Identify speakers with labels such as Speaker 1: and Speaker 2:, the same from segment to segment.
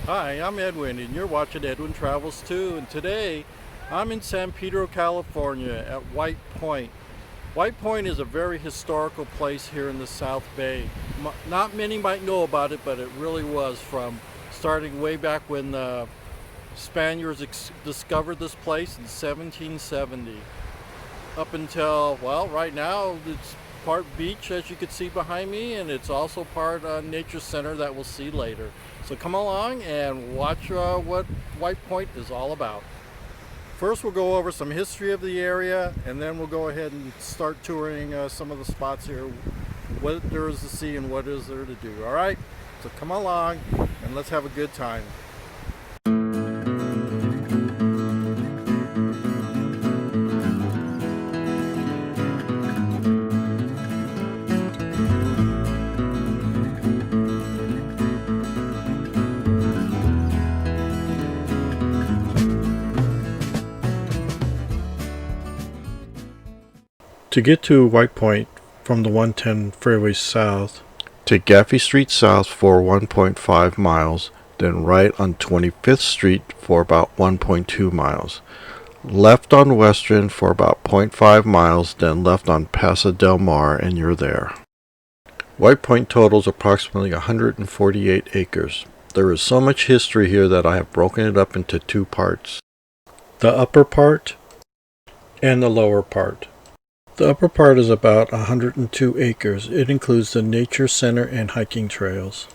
Speaker 1: Hi, I'm Edwin, and you're watching Edwin Travels Too. And today, I'm in San Pedro, California, at White Point. White Point is a very historical place here in the South Bay. Not many might know about it, but it really was from starting way back when the Spaniards discovered this place in 1770 up until, well, right now it's part beach, as you can see behind me, and it's also part nature center that we'll see later. So come along and watch what White Point is all about. First we'll go over some history of the area, and then we'll go ahead and start touring some of the spots here, what there is to see and what is there to do. All right, so come along and let's have a good time. To get to White Point from the 110 freeway south, take Gaffey Street south for 1.5 miles, then right on 25th Street for about 1.2 miles. Left on Western for about 0.5 miles, then left on Paso del Mar, and you're there. White Point totals approximately 148 acres. There is so much history here that I have broken it up into two parts: the upper part and the lower part. The upper part is about 102 acres. It includes the nature center and hiking trails.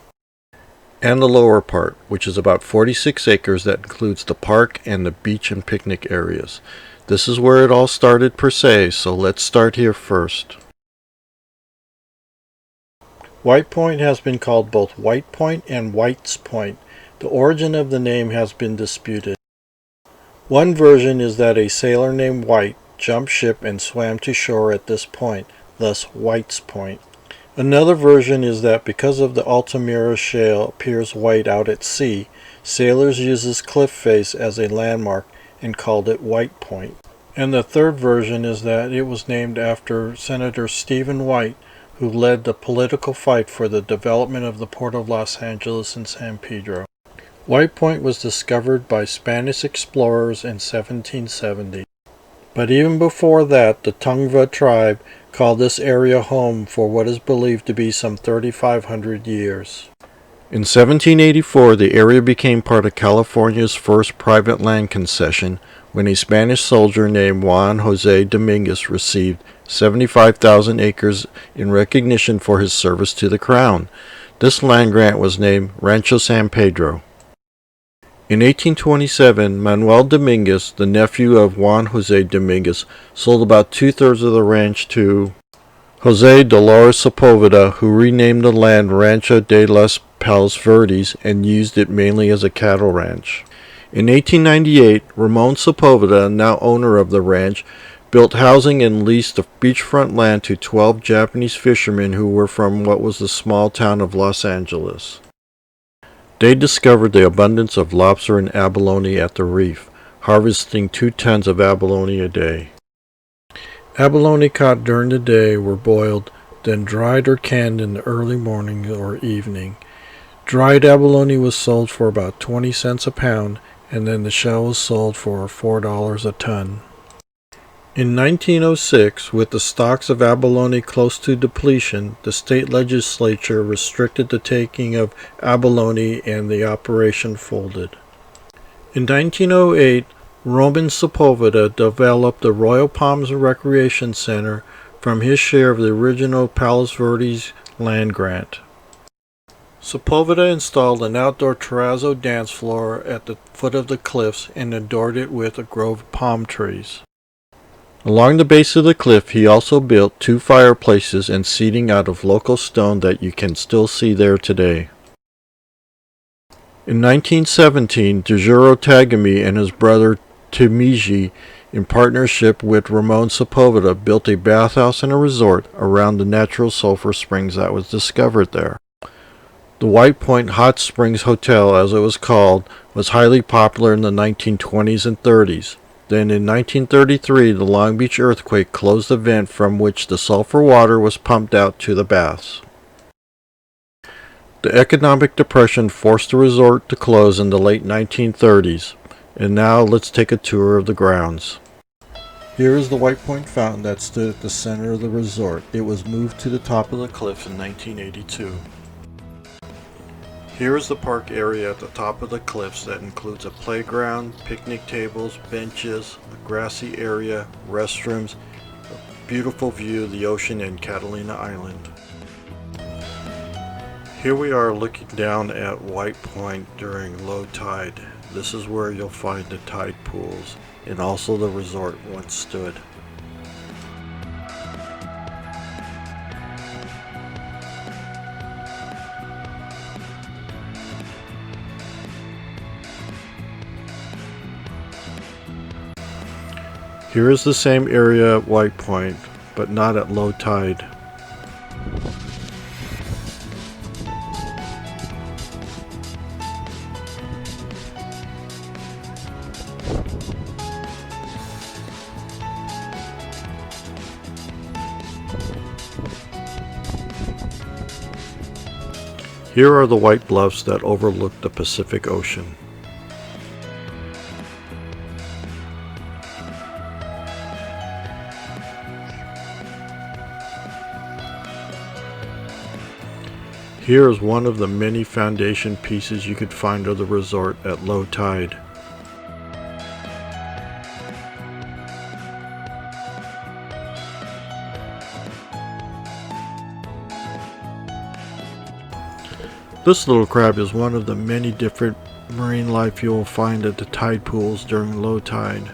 Speaker 1: And the lower part, which is about 46 acres, that includes the park and the beach and picnic areas. This is where it all started per se, so let's start here first. White Point has been called both White Point and White's Point. The origin of the name has been disputed. One version is that a sailor named White jumped ship and swam to shore at this point, thus White's Point. Another version is that because of the Altamira shale appears white out at sea, sailors used this cliff face as a landmark and called it White Point. And the third version is that it was named after Senator Stephen White, who led the political fight for the development of the Port of Los Angeles and San Pedro. White Point was discovered by Spanish explorers in 1770. But even before that, the Tongva tribe called this area home for what is believed to be some 3,500 years. In 1784, the area became part of California's first private land concession when a Spanish soldier named Juan Jose Dominguez received 75,000 acres in recognition for his service to the crown. This land grant was named Rancho San Pedro. In 1827, Manuel Dominguez, the nephew of Juan Jose Dominguez, sold about two-thirds of the ranch to Jose Dolores Sepulveda, who renamed the land Rancho de las Palos Verdes and used it mainly as a cattle ranch. In 1898, Ramon Sepulveda, now owner of the ranch, built housing and leased the beachfront land to 12 Japanese fishermen who were from what was the small town of Los Angeles. They discovered the abundance of lobster and abalone at the reef, harvesting 2 tons of abalone a day. Abalone caught during the day were boiled, then dried or canned in the early morning or evening. Dried abalone was sold for about 20 cents a pound, and then the shell was sold for $4 a ton. In 1906, with the stocks of abalone close to depletion, the state legislature restricted the taking of abalone and the operation folded. In 1908, Roman Sepulveda developed the Royal Palms Recreation Center from his share of the original Palos Verdes land grant. Sepulveda installed an outdoor terrazzo dance floor at the foot of the cliffs and adored it with a grove of palm trees. Along the base of the cliff, he also built 2 fireplaces and seating out of local stone that you can still see there today. In 1917, Dejuro Tagami and his brother Timiji, in partnership with Ramon Sepulveda, built a bathhouse and a resort around the natural sulfur springs that was discovered there. The White Point Hot Springs Hotel, as it was called, was highly popular in the 1920s and 30s. Then in 1933, the Long Beach earthquake closed the vent from which the sulfur water was pumped out to the baths. The economic depression forced the resort to close in the late 1930s, and now let's take a tour of the grounds. Here is the White Point Fountain that stood at the center of the resort. It was moved to the top of the cliff in 1982. Here is the park area at the top of the cliffs that includes a playground, picnic tables, benches, a grassy area, restrooms, a beautiful view of the ocean and Catalina Island. Here we are looking down at White Point during low tide. This is where you'll find the tide pools, and also the resort once stood. Here is the same area at White Point, but not at low tide. Here are the white bluffs that overlook the Pacific Ocean. Here is one of the many foundation pieces you could find of the resort at low tide. This little crab is one of the many different marine life you will find at the tide pools during low tide.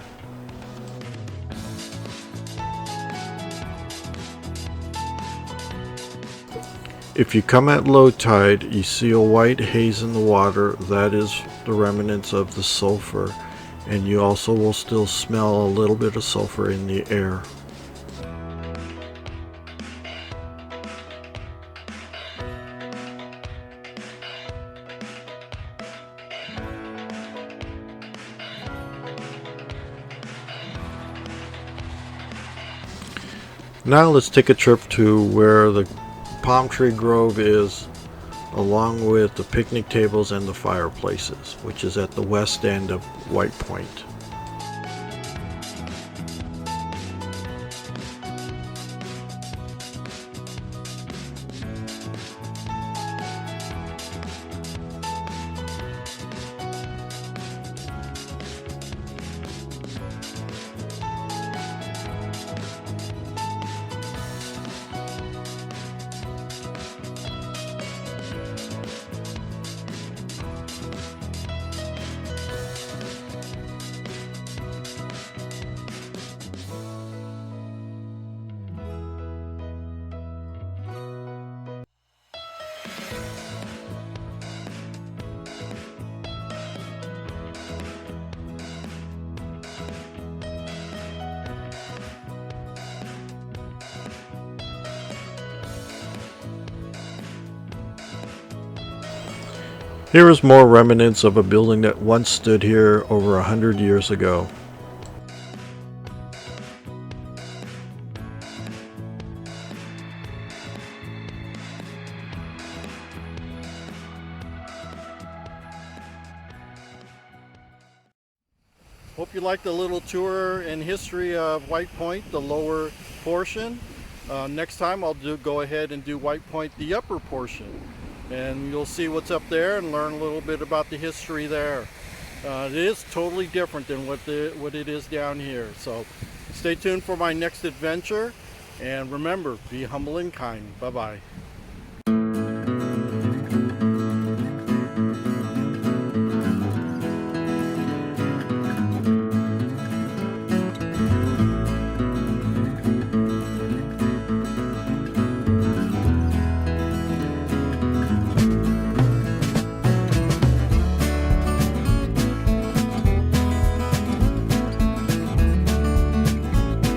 Speaker 1: If you come at low tide, you see a white haze in the water. That is the remnants of the sulfur, and you also will still smell a little bit of sulfur in the air. Now let's take a trip to where the palm tree grove is, along with the picnic tables and the fireplaces, which is at the west end of White Point. Here is more remnants of a building that once stood here over 100 years ago. Hope you liked the little tour and history of White Point, the lower portion. Next time I'll go ahead and do White Point, the upper portion. And you'll see what's up there and learn a little bit about the history there. It is totally different than what it is down here. So stay tuned for my next adventure. And remember, be humble and kind. Bye-bye.